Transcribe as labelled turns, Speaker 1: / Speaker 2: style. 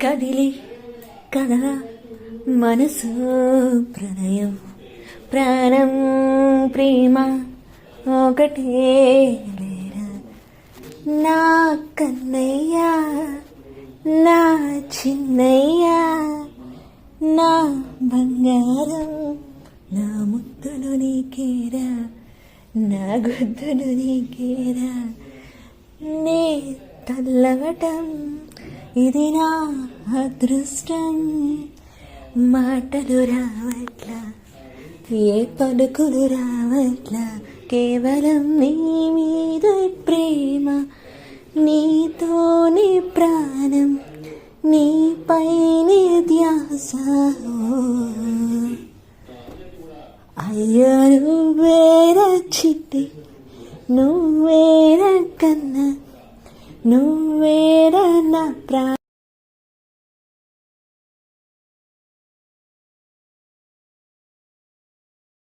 Speaker 1: కదిలి కథ మనసు ప్రణయం ప్రాణం ప్రేమ ఒకటే లేరా నా కన్నయ్యా నా చిన్నయ్యా నా బంగారం నా ముద్దులు నీకేరా నా గుద్దులు నీకేరా నే తల్లవటం ఇది నా అదృష్టం మాటలు రావట్లా ఏ పలుకులు రావట్లా కేవలం నీ మీద ప్రేమ నీతోనే ప్రాణం నీపైనే ధ్యాస